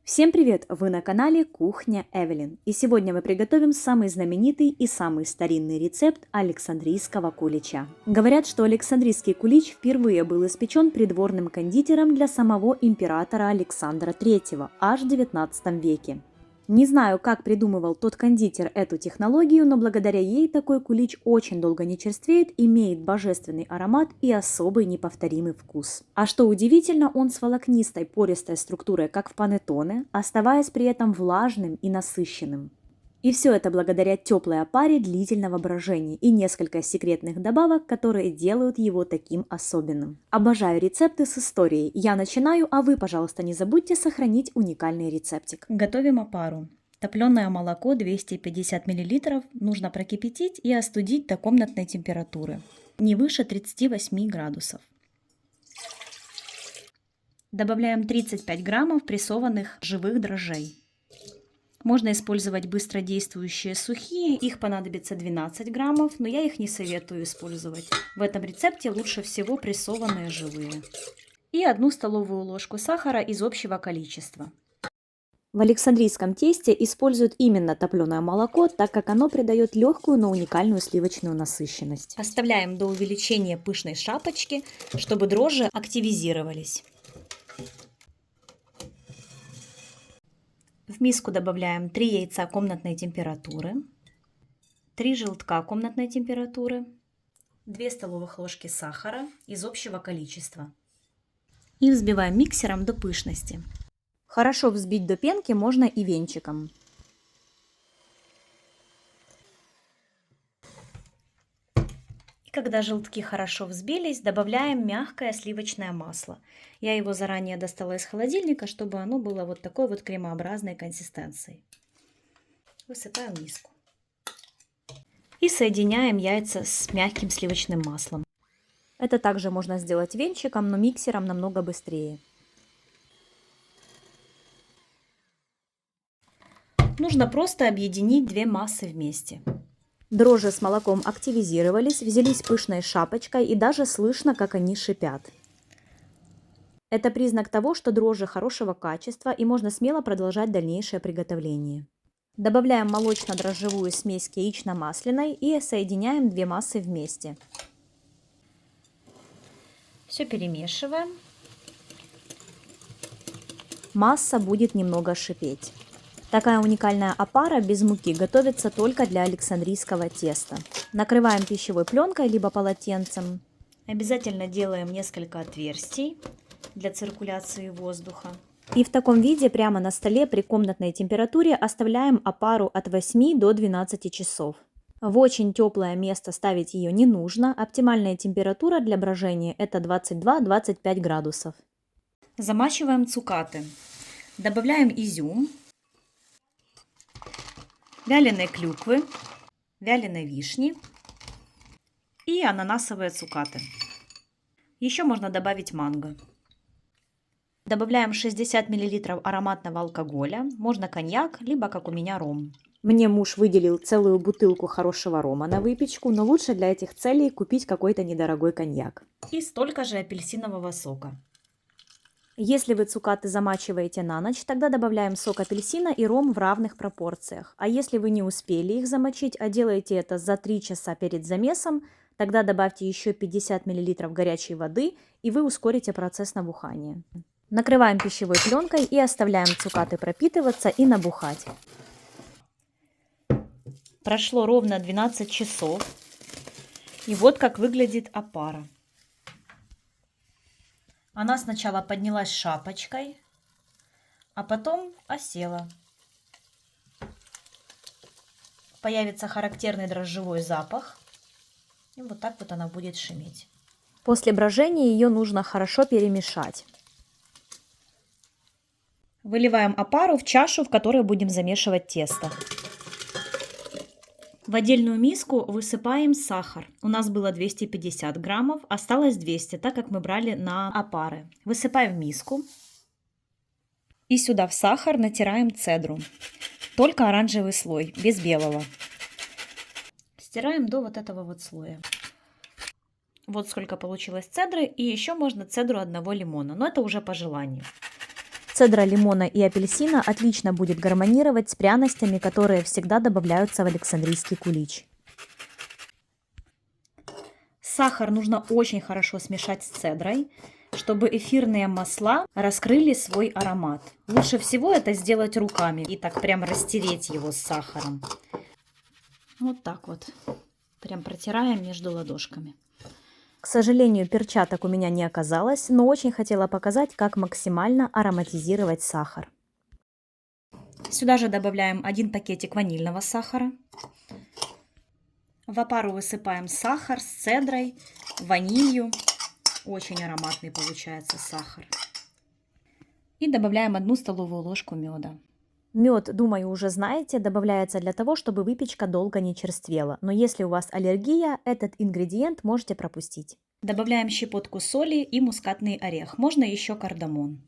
Всем привет! Вы на канале Кухня Эвелин. И сегодня мы приготовим самый знаменитый и самый старинный рецепт александрийского кулича. Говорят, что александрийский кулич впервые был испечен придворным кондитером для самого императора Александра III аж в XIX веке. Не знаю, как придумывал тот кондитер эту технологию, но благодаря ей такой кулич очень долго не черствеет, имеет божественный аромат и особый неповторимый вкус. А что удивительно, он с волокнистой пористой структурой, как в панеттоне, оставаясь при этом влажным и насыщенным. И все это благодаря теплой опаре длительного брожения и несколько секретных добавок, которые делают его таким особенным. Обожаю рецепты с историей. Я начинаю, а вы, пожалуйста, не забудьте сохранить уникальный рецептик. Готовим опару. Топленое молоко 250 мл нужно прокипятить и остудить до комнатной температуры, не выше 38 градусов. Добавляем 35 граммов прессованных живых дрожжей. Можно использовать быстродействующие сухие, их понадобится 12 граммов, но я их не советую использовать. В этом рецепте лучше всего прессованные живые. И 1 столовую ложку сахара из общего количества. В александрийском тесте используют именно топленое молоко, так как оно придает легкую, но уникальную сливочную насыщенность. Оставляем до увеличения пышной шапочки, чтобы дрожжи активизировались. В миску добавляем 3 яйца комнатной температуры, 3 желтка комнатной температуры, 2 столовых ложки сахара из общего количества. И взбиваем миксером до пышности. Хорошо взбить до пенки можно и венчиком. И когда желтки хорошо взбились, добавляем мягкое сливочное масло. Я его заранее достала из холодильника, чтобы оно было вот такой вот кремообразной консистенции. Высыпаем в миску. И соединяем яйца с мягким сливочным маслом. Это также можно сделать венчиком, но миксером намного быстрее. Нужно просто объединить 2 массы вместе. Дрожжи с молоком активизировались, взялись пышной шапочкой и даже слышно, как они шипят. Это признак того, что дрожжи хорошего качества и можно смело продолжать дальнейшее приготовление. Добавляем молочно-дрожжевую смесь к яично-масляной и соединяем 2 массы вместе. Все перемешиваем. Масса будет немного шипеть. Такая уникальная опара без муки готовится только для александрийского теста. Накрываем пищевой пленкой либо полотенцем. Обязательно делаем несколько отверстий для циркуляции воздуха. И в таком виде прямо на столе при комнатной температуре оставляем опару от 8 до 12 часов. В очень теплое место ставить ее не нужно. Оптимальная температура для брожения это 22-25 градусов. Замачиваем цукаты. Добавляем изюм, вяленой клюквы, вяленой вишни и ананасовые цукаты. Еще можно добавить манго. Добавляем 60 мл ароматного алкоголя, можно коньяк, либо, как у меня, ром. Мне муж выделил целую бутылку хорошего рома на выпечку, но лучше для этих целей купить какой-то недорогой коньяк. И столько же апельсинового сока. Если вы цукаты замачиваете на ночь, тогда добавляем сок апельсина и ром в равных пропорциях. А если вы не успели их замочить, а делаете это за 3 часа перед замесом, тогда добавьте еще 50 мл горячей воды, и вы ускорите процесс набухания. Накрываем пищевой пленкой и оставляем цукаты пропитываться и набухать. Прошло ровно 12 часов. И вот как выглядит опара. Она сначала поднялась шапочкой, а потом осела. Появится характерный дрожжевой запах. И вот так вот она будет шуметь. После брожения ее нужно хорошо перемешать. Выливаем опару в чашу, в которой будем замешивать тесто. В отдельную миску высыпаем сахар. У нас было 250 граммов, осталось 200, так как мы брали на опары. Высыпаем в миску. И сюда в сахар натираем цедру. Только оранжевый слой, без белого. Стираем до вот этого вот слоя. Вот сколько получилось цедры. И еще можно цедру одного лимона, но это уже по желанию. Цедра лимона и апельсина отлично будет гармонировать с пряностями, которые всегда добавляются в александрийский кулич. Сахар нужно очень хорошо смешать с цедрой, чтобы эфирные масла раскрыли свой аромат. Лучше всего это сделать руками и так прям растереть его с сахаром. Вот так вот. Прям протираем между ладошками. К сожалению, перчаток у меня не оказалось, но очень хотела показать, как максимально ароматизировать сахар. Сюда же добавляем 1 пакетик ванильного сахара. В опару высыпаем сахар с цедрой, ванилью. Очень ароматный получается сахар. И добавляем 1 столовую ложку меда. Мед, думаю, уже знаете, добавляется для того, чтобы выпечка долго не черствела. Но если у вас аллергия, этот ингредиент можете пропустить. Добавляем щепотку соли и мускатный орех. Можно еще кардамон.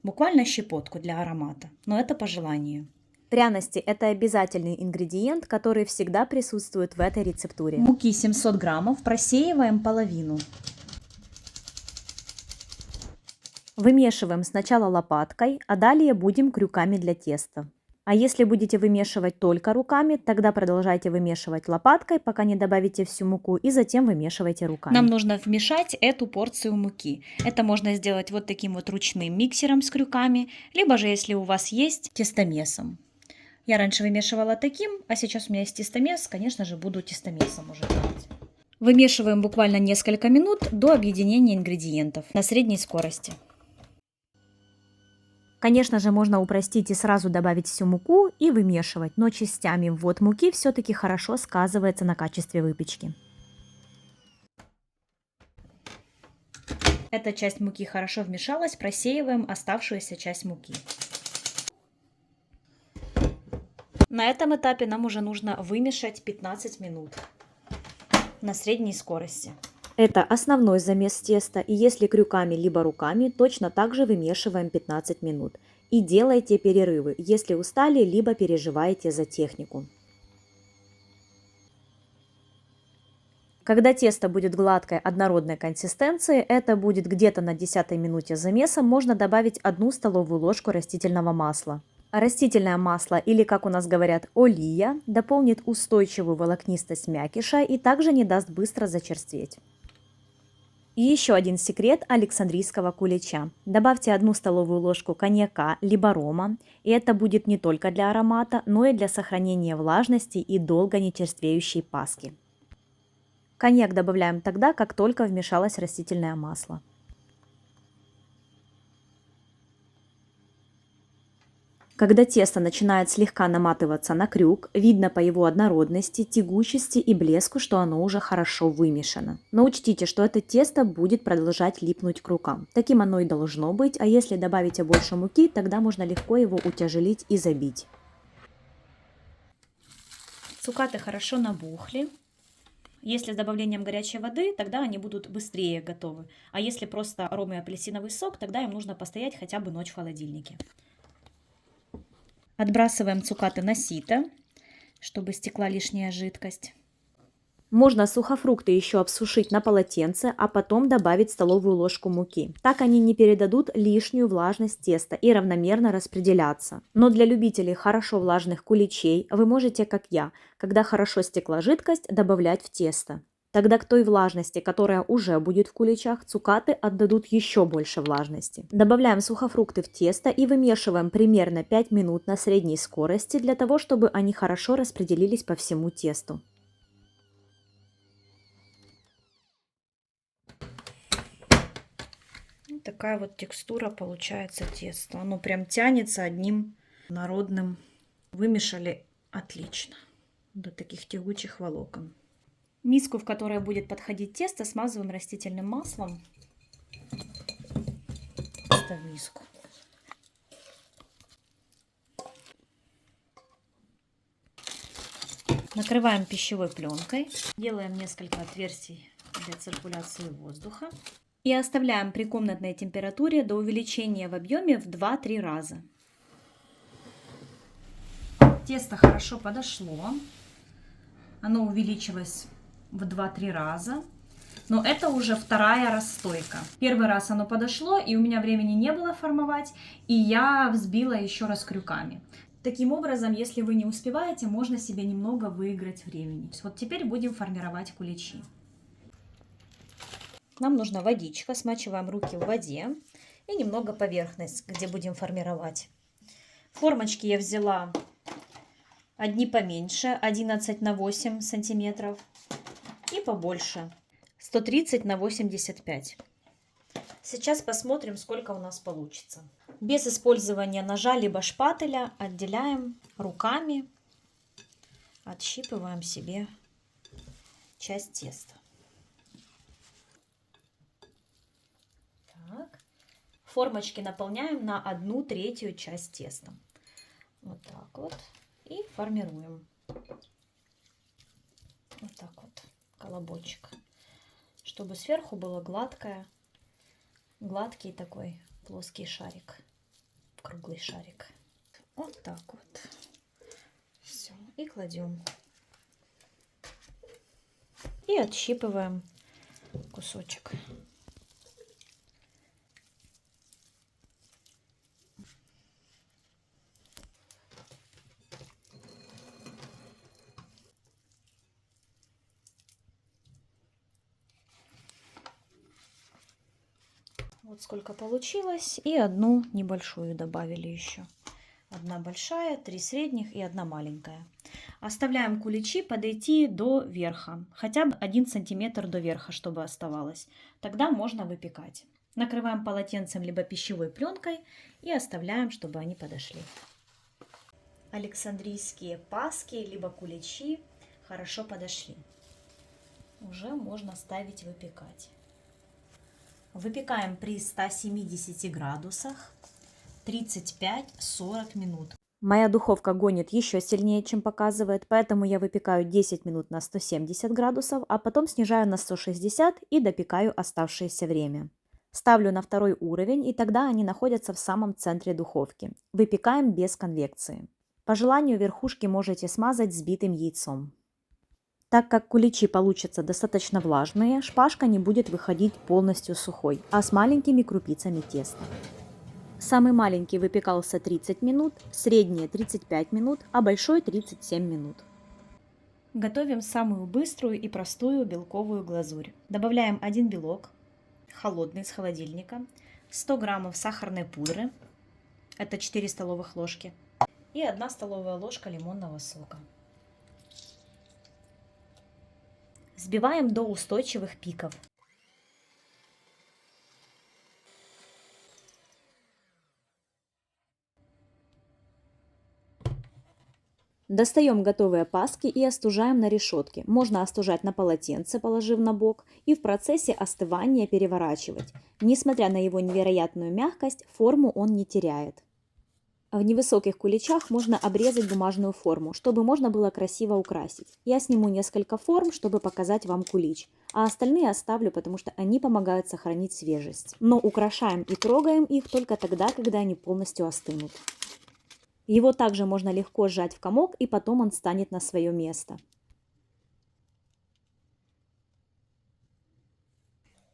Буквально щепотку для аромата, но это по желанию. Пряности – это обязательный ингредиент, который всегда присутствует в этой рецептуре. Муки 700 граммов, просеиваем половину. Вымешиваем сначала лопаткой, а далее будем крюками для теста. А если будете вымешивать только руками, тогда продолжайте вымешивать лопаткой, пока не добавите всю муку, и затем вымешивайте руками. Нам нужно вмешать эту порцию муки. Это можно сделать вот таким вот ручным миксером с крюками, либо же, если у вас есть, тестомесом. Я раньше вымешивала таким, а сейчас у меня есть тестомес, конечно же, буду тестомесом уже делать. Вымешиваем буквально несколько минут до объединения ингредиентов на средней скорости. Конечно же, можно упростить и сразу добавить всю муку и вымешивать, но частями ввод муки все-таки хорошо сказывается на качестве выпечки. Эта часть муки хорошо вмешалась, просеиваем оставшуюся часть муки. На этом этапе нам уже нужно вымешать 15 минут на средней скорости. Это основной замес теста, и если крюками либо руками, точно так же вымешиваем 15 минут. И делайте перерывы, если устали, либо переживаете за технику. Когда тесто будет гладкой, однородной консистенции, это будет где-то на 10-й минуте замеса, можно добавить 1 столовую ложку растительного масла. Растительное масло, или, как у нас говорят, олия, дополнит устойчивую волокнистость мякиша и также не даст быстро зачерстветь. И еще один секрет александрийского кулича. Добавьте 1 столовую ложку коньяка либо рома, и это будет не только для аромата, но и для сохранения влажности и долго не черствеющей паски. Коньяк добавляем тогда, как только вмешалось растительное масло. Когда тесто начинает слегка наматываться на крюк, видно по его однородности, тягучести и блеску, что оно уже хорошо вымешано. Но учтите, что это тесто будет продолжать липнуть к рукам. Таким оно и должно быть, а если добавите больше муки, тогда можно легко его утяжелить и забить. Цукаты хорошо набухли. Если с добавлением горячей воды, тогда они будут быстрее готовы. А если просто ром и апельсиновый сок, тогда им нужно постоять хотя бы ночь в холодильнике. Отбрасываем цукаты на сито, чтобы стекла лишняя жидкость. Можно сухофрукты еще обсушить на полотенце, а потом добавить столовую ложку муки. Так они не передадут лишнюю влажность теста и равномерно распределятся. Но для любителей хорошо влажных куличей вы можете, как я, когда хорошо стекла жидкость, добавлять в тесто. Тогда к той влажности, которая уже будет в куличах, цукаты отдадут еще больше влажности. Добавляем сухофрукты в тесто и вымешиваем примерно 5 минут на средней скорости для того, чтобы они хорошо распределились по всему тесту. Такая вот текстура получается теста. Оно прям тянется одним народным. Вымешали отлично до таких тягучих волокон. Миску, в которой будет подходить тесто, смазываем растительным маслом. Ставь миску. Накрываем пищевой пленкой. Делаем несколько отверстий для циркуляции воздуха. И оставляем при комнатной температуре до увеличения в объеме в 2-3 раза. Тесто хорошо подошло. Оно увеличилось в 2-3 раза. Но это уже вторая расстойка. Первый раз оно подошло, и у меня времени не было формовать, и я взбила еще раз крюками. Таким образом, если вы не успеваете, можно себе немного выиграть времени. Вот теперь будем формировать куличи. Нам нужна водичка, смачиваем руки в воде и немного поверхность, где будем формировать. Формочки я взяла одни поменьше, 11 на 8 сантиметров, и побольше, 130 на 85. Сейчас посмотрим, сколько у нас получится. Без использования ножа либо шпателя отделяем руками, отщипываем себе часть теста. Так. Формочки наполняем на 1/3 часть теста. Вот так вот. И формируем. Вот так вот. Колобочек. Чтобы сверху было гладкий такой плоский шарик. Круглый шарик. Вот так вот. Все. И кладем. И отщипываем кусочек. Вот сколько получилось. И одну небольшую добавили еще. Одна большая, 3 средних и одна маленькая. Оставляем куличи подойти до верха. Хотя бы 1 сантиметр до верха, чтобы оставалось. Тогда можно выпекать. Накрываем полотенцем либо пищевой пленкой и оставляем, чтобы они подошли. Александрийские паски либо куличи хорошо подошли. Уже можно ставить выпекать. Выпекаем при 170 градусах 35-40 минут. Моя духовка гонит еще сильнее, чем показывает, поэтому я выпекаю 10 минут на 170 градусов, а потом снижаю на 160 и допекаю оставшееся время. Ставлю на второй уровень, и тогда они находятся в самом центре духовки. Выпекаем без конвекции. По желанию верхушки можете смазать взбитым яйцом. Так как куличи получатся достаточно влажные, шпажка не будет выходить полностью сухой, а с маленькими крупицами теста. Самый маленький выпекался 30 минут, средние 35 минут, а большой 37 минут. Готовим самую быструю и простую белковую глазурь. Добавляем 1 белок, холодный, с холодильника, 100 граммов сахарной пудры, это 4 столовых ложки, и 1 столовая ложка лимонного сока. Взбиваем до устойчивых пиков. Достаем готовые паски и остужаем на решетке. Можно остужать на полотенце, положив на бок, и в процессе остывания переворачивать. Несмотря на его невероятную мягкость, форму он не теряет. В невысоких куличах можно обрезать бумажную форму, чтобы можно было красиво украсить. Я сниму несколько форм, чтобы показать вам кулич, а остальные оставлю, потому что они помогают сохранить свежесть. Но украшаем и трогаем их только тогда, когда они полностью остынут. Его также можно легко сжать в комок, и потом он станет на свое место.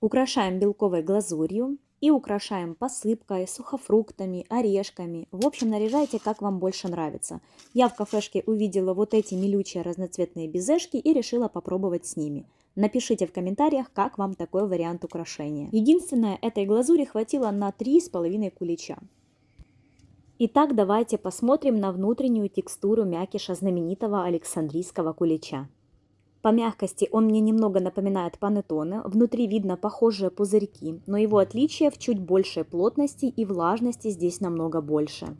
Украшаем белковой глазурью и украшаем посыпкой, сухофруктами, орешками. В общем, наряжайте, как вам больше нравится. Я в кафешке увидела вот эти милючие разноцветные безешки и решила попробовать с ними. Напишите в комментариях, как вам такой вариант украшения. Единственное, этой глазури хватило на 3,5 кулича. Итак, давайте посмотрим на внутреннюю текстуру мякиша знаменитого Александрийского кулича. По мягкости он мне немного напоминает панеттоне, внутри видно похожие пузырьки, но его отличие в чуть большей плотности и влажности здесь намного больше.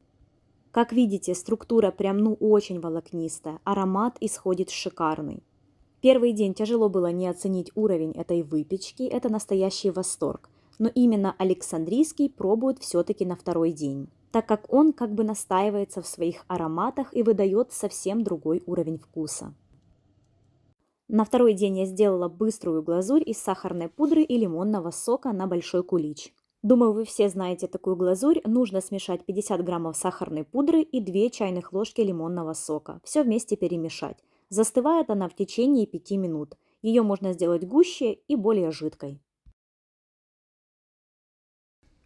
Как видите, структура прям очень волокнистая, аромат исходит шикарный. Первый день тяжело было не оценить уровень этой выпечки, это настоящий восторг, но именно Александрийский пробуют все-таки на второй день, так как он как бы настаивается в своих ароматах и выдает совсем другой уровень вкуса. На второй день я сделала быструю глазурь из сахарной пудры и лимонного сока на большой кулич. Думаю, вы все знаете такую глазурь. Нужно смешать 50 граммов сахарной пудры и 2 чайных ложки лимонного сока. Все вместе перемешать. Застывает она в течение 5 минут. Ее можно сделать гуще и более жидкой.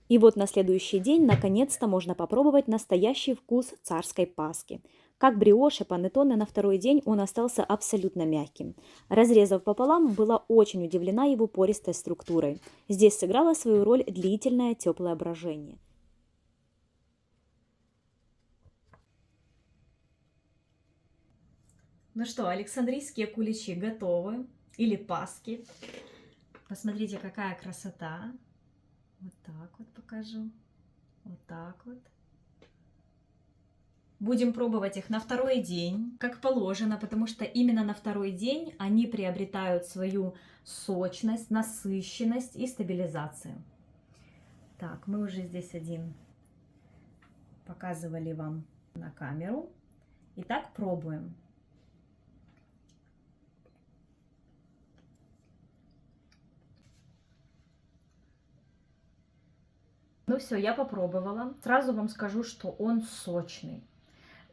И вот на следующий день наконец-то можно попробовать настоящий вкус царской паски. Как бриош и панеттоне, на второй день он остался абсолютно мягким. Разрезав пополам, была очень удивлена его пористой структурой. Здесь сыграло свою роль длительное теплое брожение. Ну что, александрийские куличи готовы. Или паски. Посмотрите, какая красота. Вот так вот покажу. Вот так вот. Будем пробовать их на второй день, как положено, потому что именно на второй день они приобретают свою сочность, насыщенность и стабилизацию. Так, мы уже здесь один показывали вам на камеру. Итак, пробуем. Ну все, я попробовала. Сразу вам скажу, что он сочный.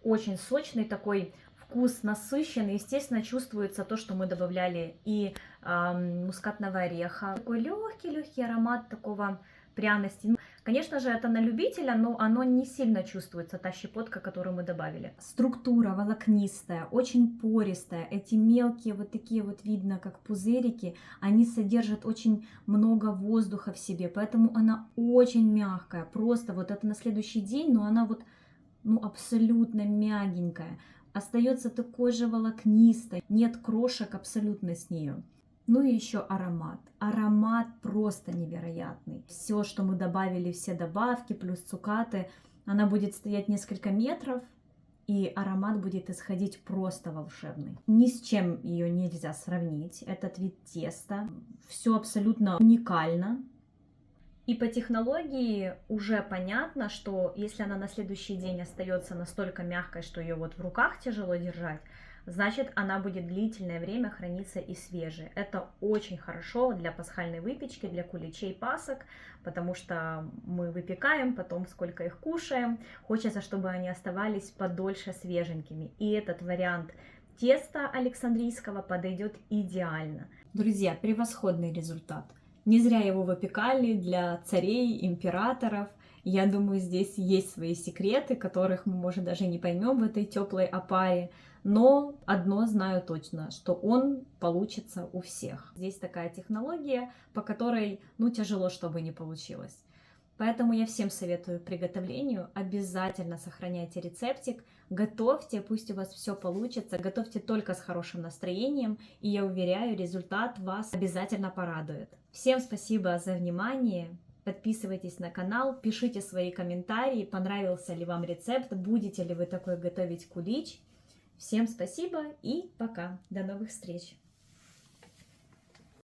Очень сочный, такой вкус насыщенный. Естественно, чувствуется то, что мы добавляли и мускатного ореха. Такой легкий аромат такого пряности. Конечно же, это на любителя, но оно не сильно чувствуется, та щепотка, которую мы добавили. Структура волокнистая, очень пористая. Эти мелкие вот такие вот видно, как пузырики, они содержат очень много воздуха в себе, поэтому она очень мягкая. Просто вот это на следующий день, но она вот абсолютно мягенькая. Остается такой же волокнистой, нет крошек абсолютно с нее. Ну и еще аромат. Аромат просто невероятный. Все, что мы добавили, все добавки, плюс цукаты, она будет стоять несколько метров, и аромат будет исходить просто волшебный. Ни с чем ее нельзя сравнить. Этот вид теста. Все абсолютно уникально. И по технологии уже понятно, что если она на следующий день остается настолько мягкой, что ее вот в руках тяжело держать, значит, она будет длительное время храниться и свежей. Это очень хорошо для пасхальной выпечки, для куличей пасок, потому что мы выпекаем, потом сколько их кушаем. Хочется, чтобы они оставались подольше свеженькими. И этот вариант теста александрийского подойдет идеально. Друзья, превосходный результат. Не зря его выпекали для царей, императоров. Я думаю, здесь есть свои секреты, которых мы, может, даже не поймем в этой теплой опаре. Но одно знаю точно, что он получится у всех. Здесь такая технология, по которой, тяжело, чтобы не получилось. Поэтому я всем советую приготовлению. Обязательно сохраняйте рецептик, готовьте, пусть у вас все получится. Готовьте только с хорошим настроением, и я уверяю, результат вас обязательно порадует. Всем спасибо за внимание. Подписывайтесь на канал, пишите свои комментарии, понравился ли вам рецепт, будете ли вы такой готовить кулич. Всем спасибо и пока. До новых встреч!